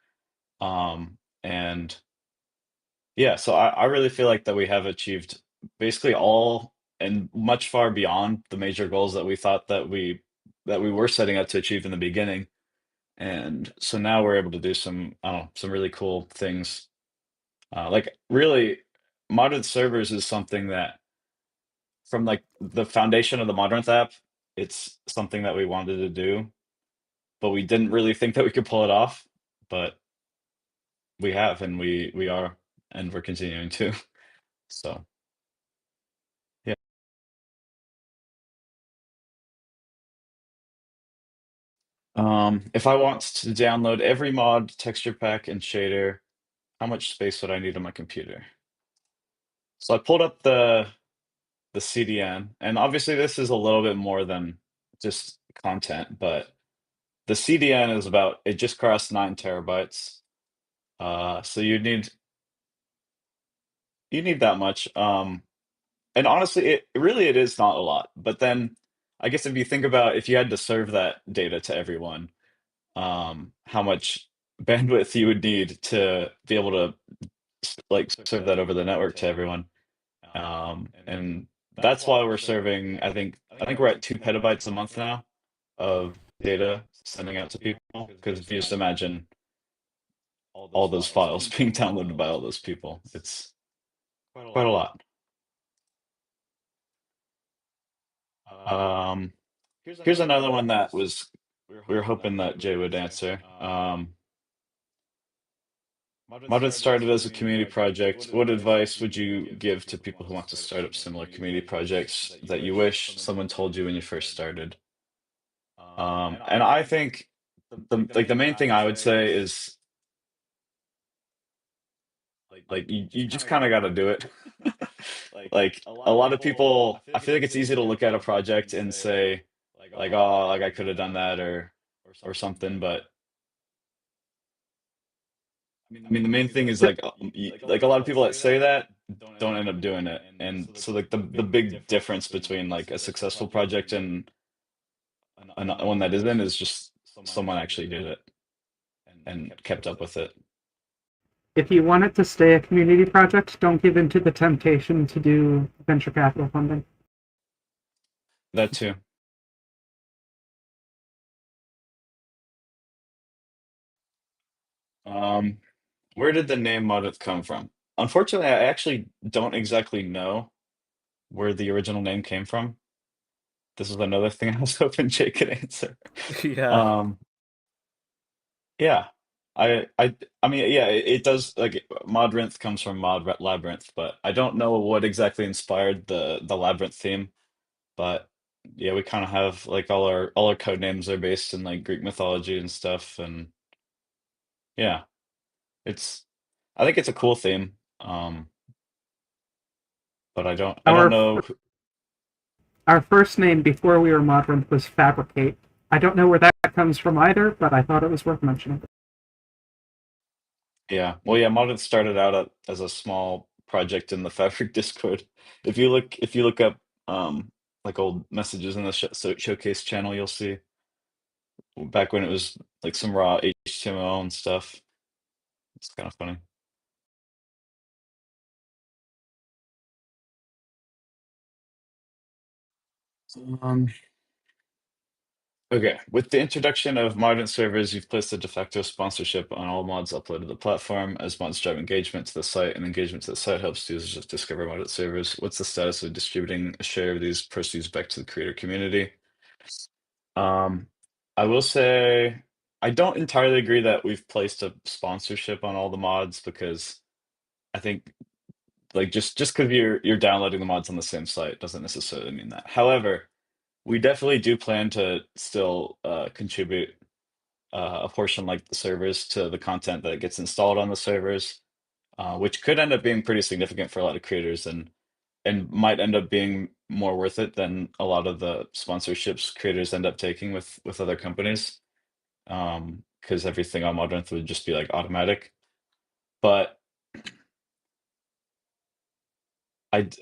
A: And yeah, so I really feel like that we have achieved basically all and much far beyond the major goals that we thought that we were setting out to achieve in the beginning. And so now we're able to do some, I don't know, some really cool things. Like really, modern servers is something that from like the foundation of the Modern app, it's something that we wanted to do, but we didn't really think that we could pull it off. But we have, and we are, and we're continuing to. So yeah. If I want to download every mod, texture pack, and shader, how much space would I need on my computer? So I pulled up the CDN, and obviously this is a little bit more than just content, but the CDN is about, it just crossed 9 TB. So you need that much. And honestly, it is not a lot. But then I guess if you think about if you had to serve that data to everyone, how much bandwidth you would need to be able to like serve that over the network to everyone. And that's why we're serving, I think we're at 2 PB a month now of data sending out to people. Because if you just imagine all those files being downloaded by all those people, it's quite a lot. Um, Here's another one that we were hoping that Jay would answer. Modern started as a community project. What advice would you give to people who want to start up similar community projects that you wish someone told you when you first started? And I think the main thing I would say is like you just kind of got to do it. Like a lot of people, I feel like it's easy to look at a project and say like, oh, like I could have done that or something, but I mean, the main thing is like, like a lot of people that say that don't end up doing it, and so like the big difference between like a successful project and one that isn't is just someone actually did it and kept up with it.
B: If you want it to stay a community project, don't give in to the temptation to do venture capital funding.
A: That too. Um, where did the name Modrinth come from? Unfortunately, I actually don't exactly know where the original name came from. This is another thing I was hoping Jake could answer.
C: Yeah.
A: Um, Yeah. I mean, yeah, it does like Modrinth comes from Labyrinth, but I don't know what exactly inspired the Labyrinth theme. But yeah, we kind of have like all our code names are based in like Greek mythology and stuff, and yeah, it's I think it's a cool theme. But I don't
B: Our
A: know.
B: our first name before we were Modern was Fabricate. I don't know where that comes from either, but I thought it was worth mentioning.
A: Yeah, well, yeah, Modrinth started out as a small project in the Fabric Discord. If you look up like old messages in the showcase channel, you'll see back when it was like some raw HTML and stuff. It's kind of funny. Um, okay, with the introduction of modern servers, you've placed a de facto sponsorship on all mods uploaded to the platform. As mods drive engagement to the site, and engagement to the site helps users discover modded servers. What's the status of distributing a share of these proceeds back to the creator community? Um, I will say I don't entirely agree that we've placed a sponsorship on all the mods because I think like just because you're downloading the mods on the same site doesn't necessarily mean that. However, we definitely do plan to still contribute a portion like the servers to the content that gets installed on the servers, which could end up being pretty significant for a lot of creators and might end up being more worth it than a lot of the sponsorships creators end up taking with other companies. Because everything on Modrinth would just be like automatic. But I d-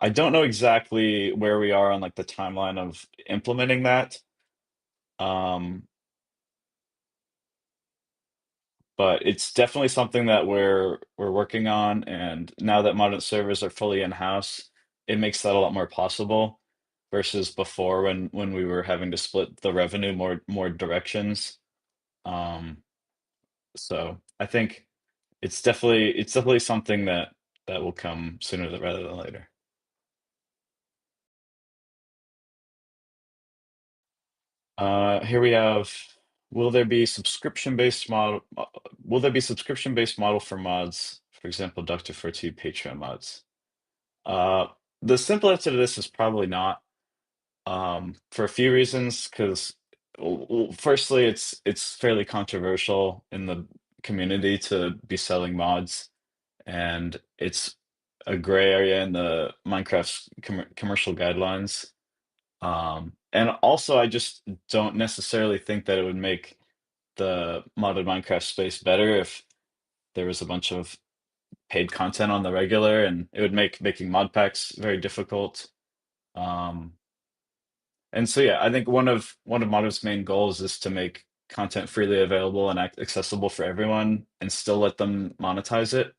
A: I don't know exactly where we are on like the timeline of implementing that. Um, but it's definitely something that we're working on, and now that modern servers are fully in-house, it makes that a lot more possible versus before when we were having to split the revenue more directions. Um, so I think it's definitely something that will come sooner rather than later. Here we have, will there be subscription-based model? Will there be subscription-based model for mods? For example, Dr. Forty Patreon mods. Uh, the simple answer to this is probably not. For a few reasons, because firstly, it's fairly controversial in the community to be selling mods, and it's a gray area in the Minecraft's commercial guidelines. And also, I just don't necessarily think that it would make the modded Minecraft space better if there was a bunch of paid content on the regular, and it would make making mod packs very difficult. Um, and so yeah, I think one of Modern's main goals is to make content freely available and accessible for everyone, and still let them monetize it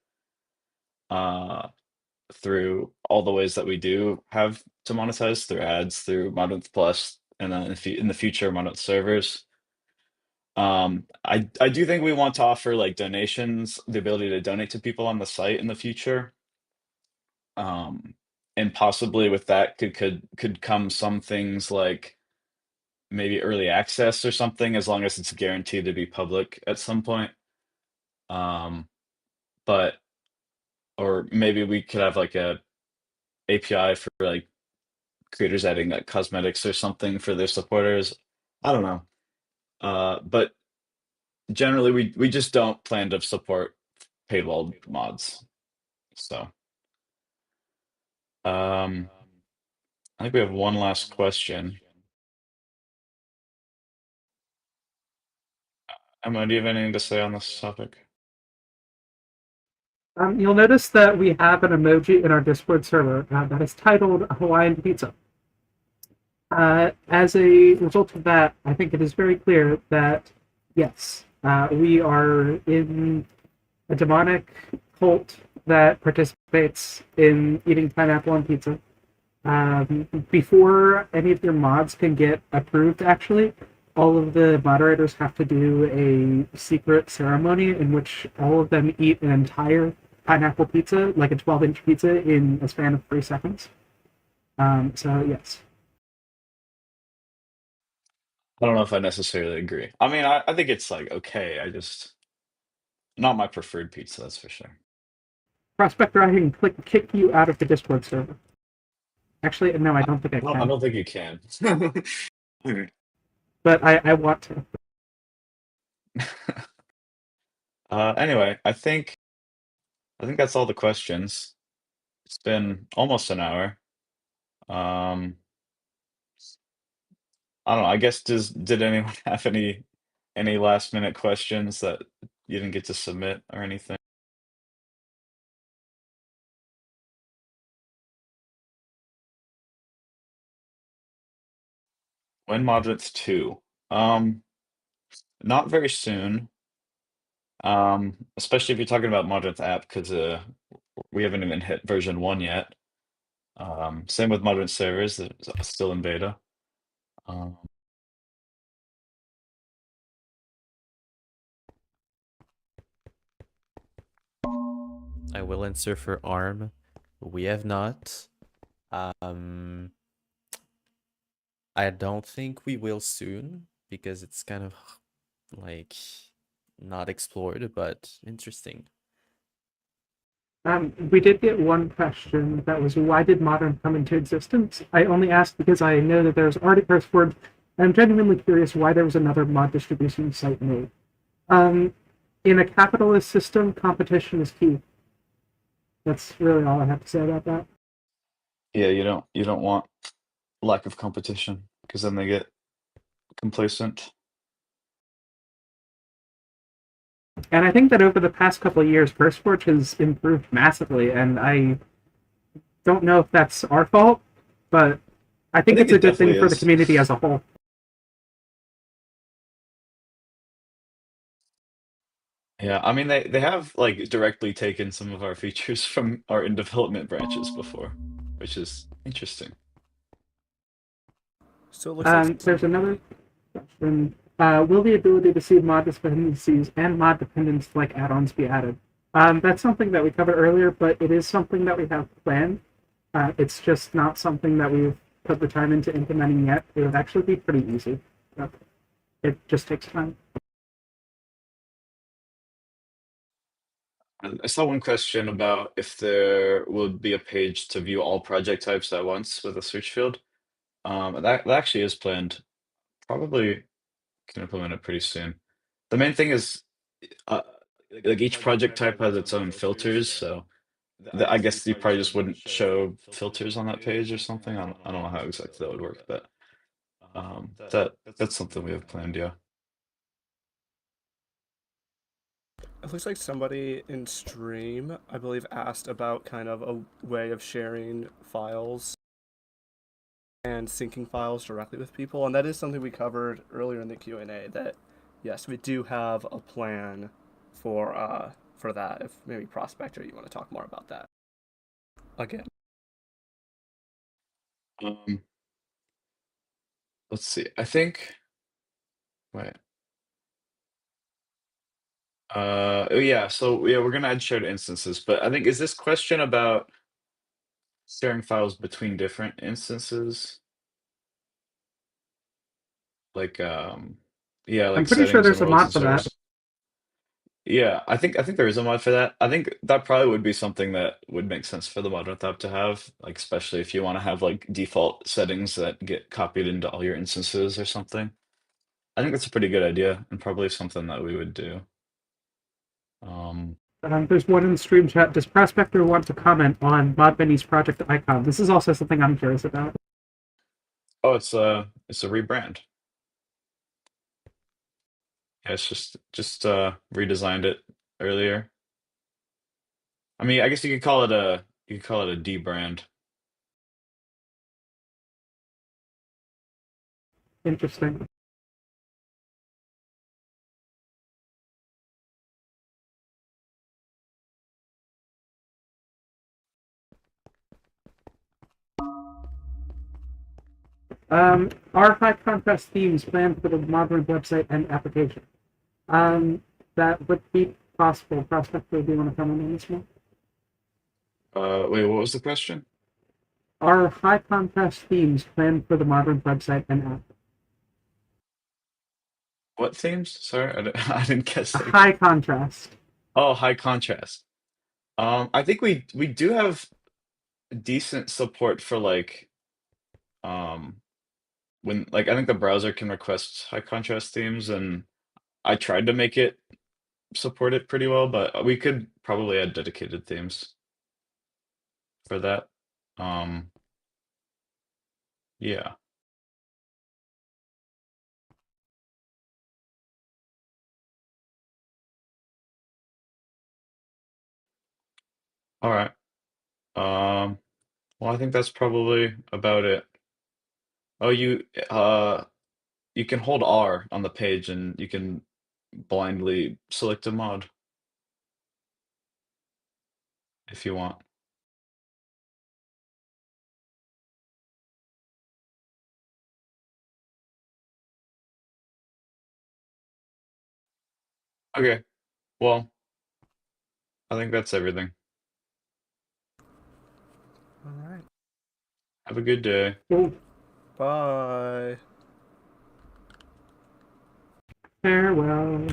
A: uh, through all the ways that we do have to monetize through ads, through Modrinth Plus, and then in the future, Modrinth servers. I do think we want to offer like donations, the ability to donate to people on the site in the future. Um, and possibly with that could come some things like maybe early access or something, as long as it's guaranteed to be public at some point. Um, but or maybe we could have like a API for like creators adding like cosmetics or something for their supporters. I don't know. But generally we just don't plan to support paywall mods. So I think we have one last question. Emma, do you have anything to say on this topic?
B: You'll notice that we have an emoji in our Discord server that is titled Hawaiian Pizza. As a result of that, I think it is very clear that, yes, we are in a demonic cult that participates in eating pineapple on pizza. Before any of your mods can get approved, actually, all of the moderators have to do a secret ceremony in which all of them eat an entire pineapple pizza, like a 12-inch pizza, in a span of 3 seconds. So, yes.
A: I don't know if I necessarily agree. I mean, I think it's like okay. I just not my preferred pizza, that's for sure.
B: Prospector, I can kick you out of the Discord server. Actually, no, I don't think I
A: I
B: can.
A: don't think you can.
B: But I want to.
A: Anyway, I think that's all the questions. It's been almost an hour. Um, I don't know. I guess did anyone have any last minute questions that you didn't get to submit or anything? When Modrinth 2? Not very soon. Especially if you're talking about Modrinth app, because we haven't even hit version 1 yet. Same with Modrinth servers, it's still in beta. Um,
D: I will answer for ARM. We have not. Um, I don't think we will soon because it's kind of like not explored, but interesting.
B: We did get one question that was, why did Modern come into existence? I only asked because I know that there's already curse word, and I'm genuinely curious why there was another mod distribution site made. Um, in a capitalist system, competition is key. That's really all I have to say about that.
A: yeah, you don't want lack of competition because then they get complacent.
B: And I think that over the past couple of years, Curseforge has improved massively, and I don't know if that's our fault, but I think it's
A: it
B: a good thing
A: definitely
B: for the
A: is.
B: community as a whole.
A: Yeah, I mean they have like directly taken some of our features from our in development branches before, which is interesting.
C: So it looks like
B: There's another question. Will the ability to see mod dependencies and mod dependents like add-ons be added? That's something that we covered earlier, but it is something that we have planned. It's just not something that we've put the time into implementing yet. It would actually be pretty easy. But it just takes time.
A: I saw one question about if there would be a page to view all project types at once with a search field. That actually is planned. Probably can implement it pretty soon. The main thing is, uh, like each project type has its own filters, so I guess you probably just wouldn't show filters on that page or something. I don't know how exactly that would work, but That's something we have planned, yeah.
C: It looks like somebody in stream, I believe, asked about kind of a way of sharing files and syncing files directly with people, and that is something we covered earlier in the Q&A. That yes, we do have a plan for that. If maybe Prospector, you want to talk more about that again.
A: Let's see. I think. Wait. Oh yeah. So yeah, we're gonna add shared instances, but I think is this question about sharing files between different instances? Like yeah,
B: I'm
A: like
B: pretty sure
A: settings and
B: there's a
A: roles and
B: mod for that.
A: servers. Yeah, I think there is a mod for that. I think that probably would be something that would make sense for the Modrinth app to have, like especially if you want to have like default settings that get copied into all your instances or something. I think that's a pretty good idea and probably something that we would do. Um,
B: There's one in the stream chat. Does Prospector want to comment on Modmini's project icon? This is also something I'm curious about.
A: oh, it's a rebrand. Yeah, it's just redesigned it earlier. I mean, I guess you could call it a D brand.
B: Interesting. Are high contrast themes planned for the Modern website and application? That would be possible. Prospector, do you want to comment on this one?
A: Wait, what was the question?
B: Are high contrast themes planned for the Modern website and app?
A: What themes? Sorry, I didn't catch
B: A
A: that.
B: high contrast.
A: Oh, high contrast. I think we do have decent support for like um when like I think the browser can request high contrast themes and I tried to make it support it pretty well, but we could probably add dedicated themes for that. Um yeah. All right. Um well, I think that's probably about it. Oh, you can hold R on the page and you can blindly select a mod if you want. Okay. Well, I think that's everything.
C: All right.
A: Have a good day.
B: Cool.
C: Bye.
B: Farewell.